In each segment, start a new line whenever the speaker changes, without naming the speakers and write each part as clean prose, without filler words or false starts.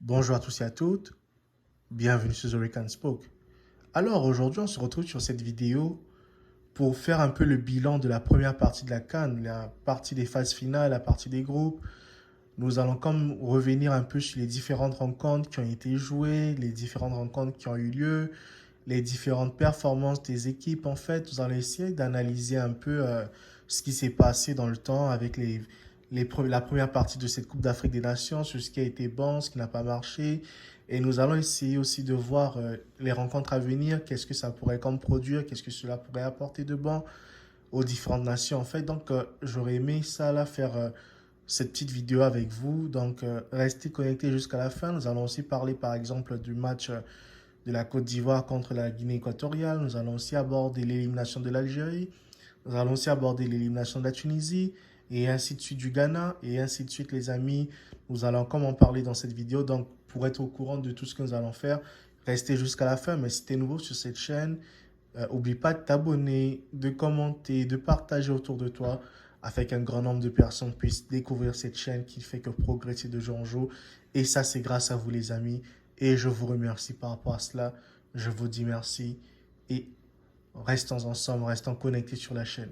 Bonjour à tous et à toutes, bienvenue sur The Rican Spoke. Alors aujourd'hui on se retrouve sur cette vidéo pour faire un peu le bilan de la première partie de la CAN, la partie des phases finales, la partie des groupes. Nous allons comme revenir un peu sur les différentes rencontres qui ont été jouées, les différentes rencontres qui ont eu lieu, les différentes performances des équipes. En fait, nous allons essayer d'analyser un peu ce qui s'est passé dans le temps avec la première partie de cette Coupe d'Afrique des Nations, sur ce qui a été bon, ce qui n'a pas marché. Et nous allons essayer aussi de voir les rencontres à venir, qu'est-ce que ça pourrait comme produire, qu'est-ce que cela pourrait apporter de bon aux différentes nations. En fait, donc, j'aurais aimé ça là, faire cette petite vidéo avec vous. Donc, restez connectés jusqu'à la fin. Nous allons aussi parler, par exemple, du match de la Côte d'Ivoire contre la Guinée équatoriale. Nous allons aussi aborder l'élimination de l'Algérie. Nous allons aussi aborder l'élimination de la Tunisie et ainsi de suite du Ghana et ainsi de suite les amis. Nous allons comme en parler dans cette vidéo. Donc pour être au courant de tout ce que nous allons faire, restez jusqu'à la fin. Mais si tu es nouveau sur cette chaîne, n'oublie pas de t'abonner, de commenter, de partager autour de toi afin qu'un grand nombre de personnes puissent découvrir cette chaîne qui fait que progresser de jour en jour. Et ça, c'est grâce à vous les amis. Et je vous remercie par rapport à cela. Je vous dis merci et restons ensemble, restons connectés sur la chaîne.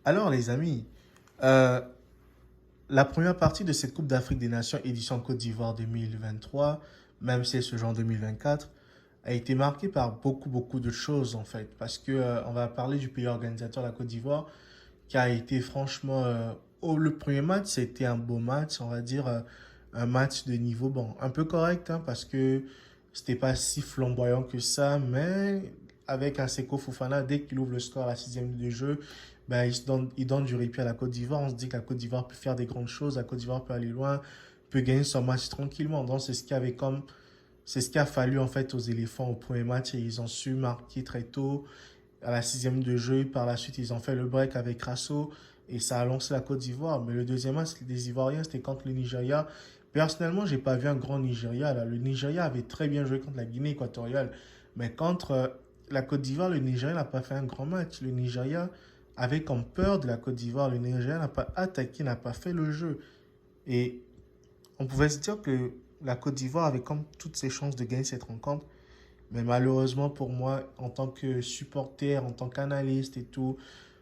Alors les amis, euh, la première partie de cette Coupe d'Afrique des Nations édition Côte d'Ivoire 2023, même si elle se joue en 2024, a été marquée par beaucoup de choses en fait. Parce que on va parler du pays organisateur, la Côte d'Ivoire, qui a été franchement... le premier match, c'était un beau match, on va dire un match de niveau bon, un peu correct, hein, parce que c'était pas si flamboyant que ça, mais avec un Seko Fofana, dès qu'il ouvre le score à la sixième minute de jeu, ben, il donne du répit à la Côte d'Ivoire. On se dit que la Côte d'Ivoire peut faire des grandes choses, la Côte d'Ivoire peut aller loin, peut gagner son match tranquillement. Donc c'est ce qui avait comme c'est ce qui a fallu en fait aux éléphants au premier match et ils ont su marquer très tôt à la sixième minute de jeu. Par la suite, ils ont fait le break avec Crasso et ça a lancé la Côte d'Ivoire. Mais le deuxième match des Ivoiriens, c'était contre le Nigeria. Personnellement, j'ai pas vu un grand Nigeria là. Le Nigeria avait très bien joué contre la Guinée équatoriale, mais contre la Côte d'Ivoire, le Nigeria n'a pas fait un grand match. Le Nigeria avait comme peur de la Côte d'Ivoire. Le Nigeria n'a pas attaqué, n'a pas fait le jeu. Et on pouvait se dire que la Côte d'Ivoire avait comme toutes ses chances de gagner cette rencontre. Mais malheureusement pour moi, en tant que supporter, en tant qu'analyste et tout,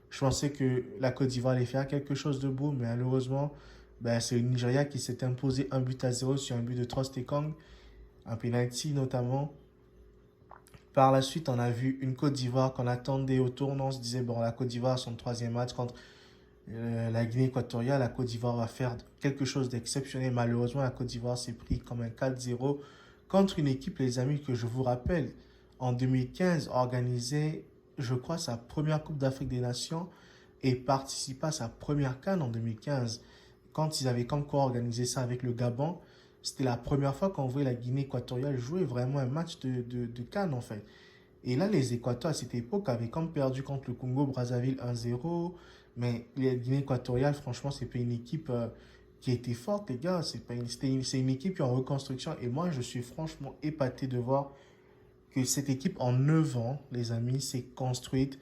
je pensais que la Côte d'Ivoire allait faire quelque chose de beau. Mais malheureusement, ben, c'est le Nigeria qui s'est imposé 1-0 sur un but de Trostekong, un penalty notamment. Par la suite, on a vu une Côte d'Ivoire qu'on attendait au tournant. On se disait, bon, la Côte d'Ivoire, son troisième match contre la Guinée équatoriale, la Côte d'Ivoire va faire quelque chose d'exceptionnel. Malheureusement, la Côte d'Ivoire s'est pris comme un 4-0 contre une équipe, les amis, que je vous rappelle, en 2015, organisait, je crois, sa première Coupe d'Afrique des Nations et participa à sa première CAN en 2015. Quand ils avaient comme quoi organisé ça avec le Gabon, c'était la première fois qu'on voyait la Guinée équatoriale jouer vraiment un match de CAN en fait. Et là, les Équatoires à cette époque avaient comme perdu contre le Congo-Brazzaville 1-0. Mais la Guinée équatoriale, franchement, c'est pas une équipe qui était forte, les gars. C'est une équipe qui est en reconstruction. Et moi, je suis franchement épaté de voir que cette équipe, en 9 ans, les amis, s'est construite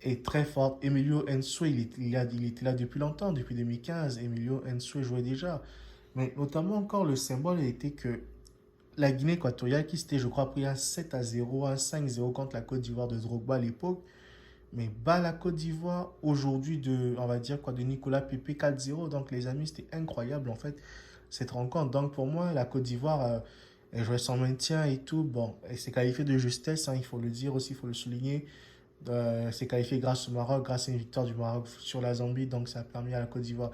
et très forte. Emilio Nsue, il était là depuis longtemps, depuis 2015. Emilio Nsue jouait déjà. Mais notamment encore, le symbole était que la Guinée équatoriale, qui s'était, je crois, pris un 7-0, un 5-0 contre la Côte d'Ivoire de Drogba à l'époque, mais bat la Côte d'Ivoire aujourd'hui de, on va dire quoi, de Nicolas Pepe 4-0. Donc les amis, c'était incroyable en fait cette rencontre. Donc pour moi, la Côte d'Ivoire, elle jouait son maintien et tout. Bon, elle s'est qualifiée de justesse, hein, il faut le dire aussi, il faut le souligner. Elle s'est qualifiée grâce au Maroc, grâce à une victoire du Maroc sur la Zambie. Donc ça a permis à la Côte d'Ivoire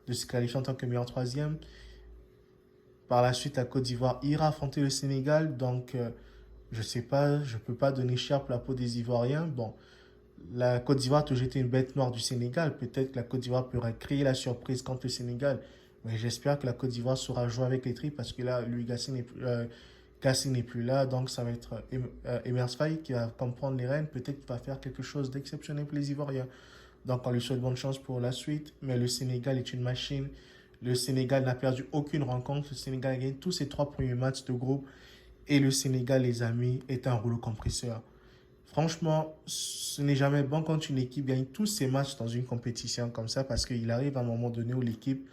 de se qualifier en tant que meilleur troisième. Par la suite, la Côte d'Ivoire ira affronter le Sénégal. Donc je sais pas, je peux pas donner cher pour la peau des Ivoiriens. Bon, la Côte d'Ivoire a toujours été une bête noire du Sénégal. Peut-être que la Côte d'Ivoire pourrait créer la surprise contre le Sénégal. Mais j'espère que la Côte d'Ivoire saura jouer avec les tripes parce que là, Louis Gassi n'est plus là. Donc, ça va être Emers Faye qui va comprendre les rênes. Peut-être qu'il va faire quelque chose d'exceptionnel pour les Ivoiriens. Donc, on lui souhaite bonne chance pour la suite. Mais le Sénégal est une machine. Le Sénégal n'a perdu aucune rencontre. Le Sénégal a gagné tous ses 3 premiers matchs de groupe. Et le Sénégal, les amis, est un rouleau compresseur. Franchement, ce n'est jamais bon quand une équipe gagne tous ses matchs dans une compétition comme ça parce qu'il arrive à un moment donné où l'équipe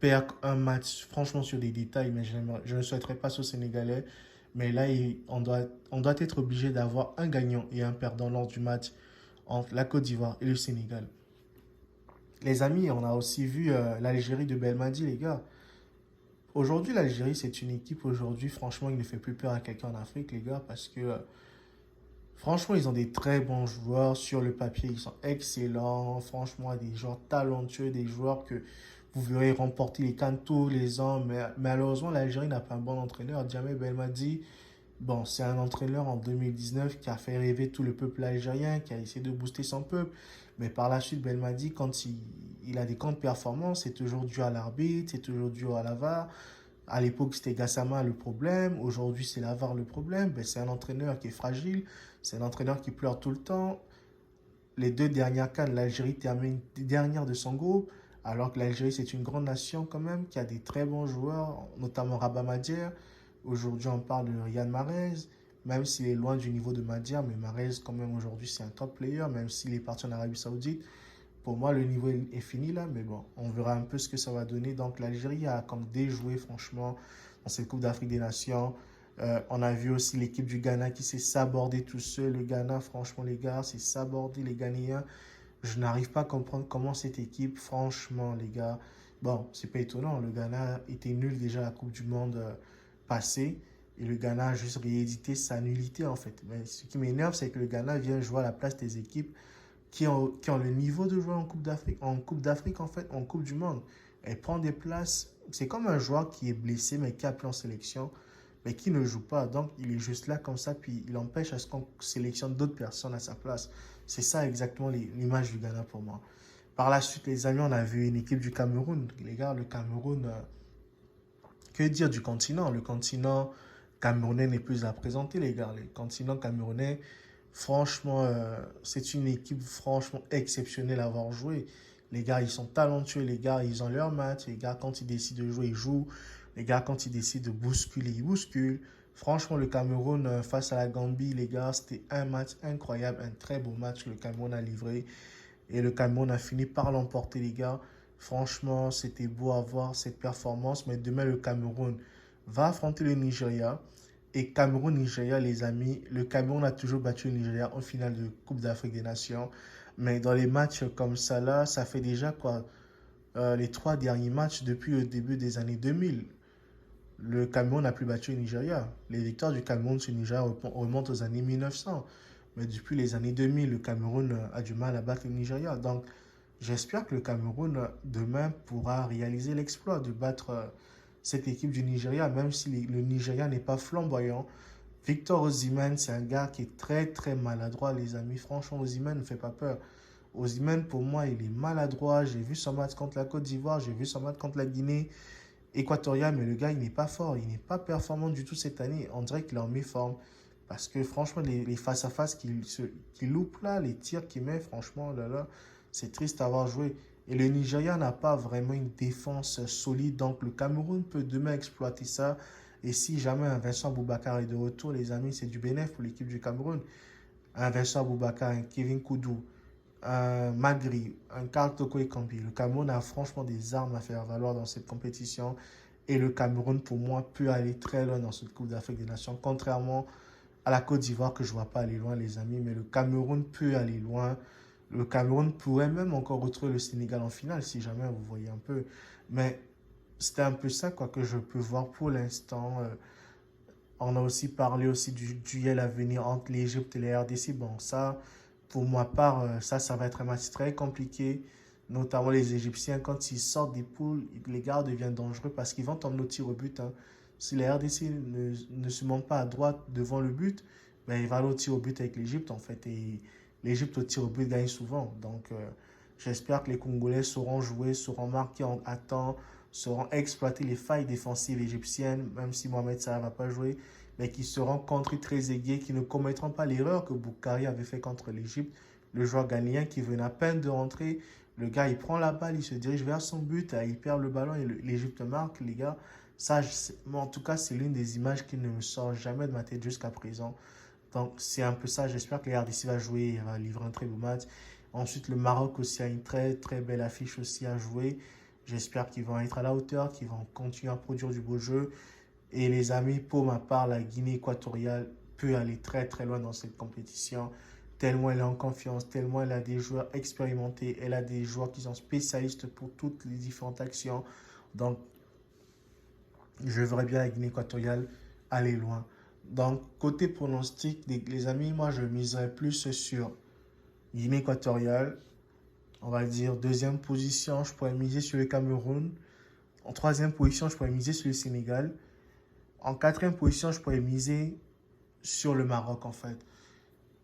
perd un match, franchement, sur des détails, mais je ne souhaiterais pas ce Sénégalais. Mais là, on doit être obligé d'avoir un gagnant et un perdant lors du match entre la Côte d'Ivoire et le Sénégal. Les amis, on a aussi vu l'Algérie de Belmadi, les gars. Aujourd'hui, l'Algérie, c'est une équipe, aujourd'hui, franchement, il ne fait plus peur à quelqu'un en Afrique, les gars, parce que franchement, ils ont des très bons joueurs sur le papier. Ils sont excellents. Franchement, des joueurs talentueux, des joueurs que vous verrez remporter les CAN tous les ans. Mais malheureusement, l'Algérie n'a pas un bon entraîneur. Djamel Belmadi, bon, c'est un entraîneur en 2019 qui a fait rêver tout le peuple algérien, qui a essayé de booster son peuple. Mais par la suite, Belmadi, quand il a des grandes performances, c'est toujours dû à l'arbitre, c'est toujours dû à la VAR. À l'époque, c'était Gassama le problème. Aujourd'hui, c'est la VAR le problème. Ben, c'est un entraîneur qui est fragile. C'est un entraîneur qui pleure tout le temps. Les deux dernières CAN, l'Algérie termine dernière de son groupe. Alors que l'Algérie, c'est une grande nation quand même, qui a des très bons joueurs, notamment Rabat Madjer. Aujourd'hui, on parle de Riyad Mahrez, même s'il est loin du niveau de Madjer, mais Mahrez, quand même, aujourd'hui, c'est un top player, même s'il est parti en Arabie Saoudite. Pour moi, le niveau est fini là, mais bon, on verra un peu ce que ça va donner. Donc, l'Algérie a comme déjoué, franchement, dans cette Coupe d'Afrique des Nations. On a vu aussi l'équipe du Ghana qui s'est sabordée tout seul. Le Ghana, franchement, les gars, c'est sabordé, les Ghanéens. Je n'arrive pas à comprendre comment cette équipe, franchement, les gars, bon, c'est pas étonnant. Le Ghana était nul déjà à la Coupe du Monde passée. Et le Ghana a juste réédité sa nullité, en fait. Mais ce qui m'énerve, c'est que le Ghana vient jouer à la place des équipes qui ont le niveau de jouer en Coupe d'Afrique, en fait, en Coupe du Monde. Elle prend des places. C'est comme un joueur qui est blessé, mais qui a appelé en sélection, mais qui ne joue pas. Donc, il est juste là comme ça, puis il empêche à ce qu'on sélectionne d'autres personnes à sa place. C'est ça exactement l'image du Ghana pour moi. Par la suite, les amis, on a vu une équipe du Cameroun. Les gars, le Cameroun, que dire du continent? Le continent camerounais n'est plus à présenter, les gars. Le continent camerounais, franchement, c'est une équipe franchement exceptionnelle à avoir joué. Les gars, ils sont talentueux, les gars, ils ont leur match. Les gars, quand ils décident de jouer, ils jouent. Les gars, quand ils décident de bousculer, ils bousculent. Franchement, le Cameroun face à la Gambie, les gars, c'était un match incroyable, un très beau match que le Cameroun a livré. Et le Cameroun a fini par l'emporter, les gars. Franchement, c'était beau à voir cette performance. Mais demain, le Cameroun va affronter le Nigeria. Et Cameroun-Nigeria, les amis, le Cameroun a toujours battu le Nigeria en finale de Coupe d'Afrique des Nations. Mais dans les matchs comme ça, là, ça fait déjà quoi, les trois derniers matchs depuis le début des années 2000. Le Cameroun n'a plus battu le Nigeria. Les victoires du Cameroun sur le Nigeria remontent aux années 1900. Mais depuis les années 2000, le Cameroun a du mal à battre le Nigeria. Donc, j'espère que le Cameroun, demain, pourra réaliser l'exploit de battre cette équipe du Nigeria, même si le Nigeria n'est pas flamboyant. Victor Osimhen, c'est un gars qui est très, très maladroit, les amis. Franchement, Osimhen ne fait pas peur. Osimhen, pour moi, il est maladroit. J'ai vu son match contre la Côte d'Ivoire, j'ai vu son match contre la Guinée équatoriale, mais le gars, il n'est pas fort. Il n'est pas performant du tout cette année. On dirait qu'il est en méforme. Parce que franchement, les face-à-face qu'il loupe là, les tirs qu'il met, franchement, là, là, c'est triste à avoir joué. Et le Nigeria n'a pas vraiment une défense solide. Donc le Cameroun peut demain exploiter ça. Et si jamais un Vincent Boubacar est de retour, les amis, c'est du bénéfice pour l'équipe du Cameroun. Un Vincent Boubacar, un Kevin Koudou, un Magri, un Karl Toko Ekambi. Le Cameroun a franchement des armes à faire valoir dans cette compétition. Et le Cameroun, pour moi, peut aller très loin dans cette Coupe d'Afrique des Nations. Contrairement à la Côte d'Ivoire, que je ne vois pas aller loin, les amis. Mais le Cameroun peut aller loin. Le Cameroun pourrait même encore retrouver le Sénégal en finale, si jamais vous voyez un peu. Mais c'était un peu ça quoi, que je peux voir pour l'instant. On a aussi parlé aussi du duel à venir entre l'Égypte et la RDC. Bon, ça, pour ma part, ça va être un match très compliqué. Notamment les Égyptiens, quand ils sortent des poules, les gars deviennent dangereux parce qu'ils vont tomber au tir au but. Hein. Si la RDC ne se monte pas à droite devant le but, ben, il va aller au tir au but avec l'Égypte, en fait. Et l'Égypte au tir au but gagne souvent. Donc, j'espère que les Congolais sauront jouer, sauront marquer à temps, sauront exploiter les failles défensives égyptiennes, même si Mohamed Salah ne va pas jouer, mais qui seront contrés très aigués, qui ne commettront pas l'erreur que Boukari avait fait contre l'Égypte. Le joueur ghanéen qui venait à peine de rentrer, le gars, il prend la balle, il se dirige vers son but, il perd le ballon et l'Égypte marque, les gars. Ça, en tout cas, c'est l'une des images qui ne me sort jamais de ma tête jusqu'à présent. Donc, c'est un peu ça. J'espère que la RDC va jouer, va livrer un très beau match. Ensuite, le Maroc aussi a une très, très belle affiche aussi à jouer. J'espère qu'ils vont être à la hauteur, qu'ils vont continuer à produire du beau jeu. Et les amis, pour ma part, la Guinée équatoriale peut aller très très loin dans cette compétition. Tellement elle est en confiance, tellement elle a des joueurs expérimentés, elle a des joueurs qui sont spécialistes pour toutes les différentes actions. Donc, je verrais bien la Guinée équatoriale aller loin. Donc, côté pronostic, les amis, moi je miserais plus sur Guinée équatoriale. On va dire deuxième position, je pourrais miser sur le Cameroun. En troisième position, je pourrais miser sur le Sénégal. En quatrième position, je pourrais miser sur le Maroc en fait.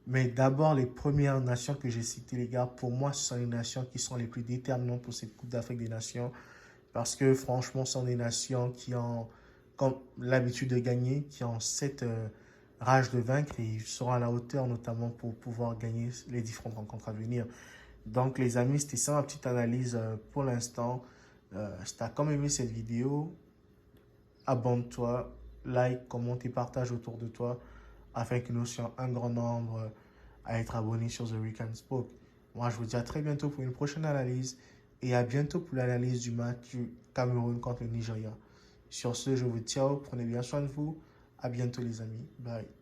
Mais d'abord, les premières nations que j'ai citées, les gars, pour moi, ce sont les nations qui sont les plus déterminantes pour cette Coupe d'Afrique des Nations. Parce que franchement, ce sont des nations qui ont comme l'habitude de gagner, qui ont cette rage de vaincre et ils seront à la hauteur notamment pour pouvoir gagner les différentes rencontres à venir. Donc les amis, c'était ça ma petite analyse pour l'instant. Si tu as quand même aimé cette vidéo, abonne-toi, like, commente et partage autour de toi afin que nous soyons un grand nombre à être abonnés sur The Weekend Spoke. Moi, je vous dis à très bientôt pour une prochaine analyse et à bientôt pour l'analyse du match du Cameroun contre le Nigeria. Sur ce, je vous dis ciao, prenez bien soin de vous. À bientôt les amis. Bye.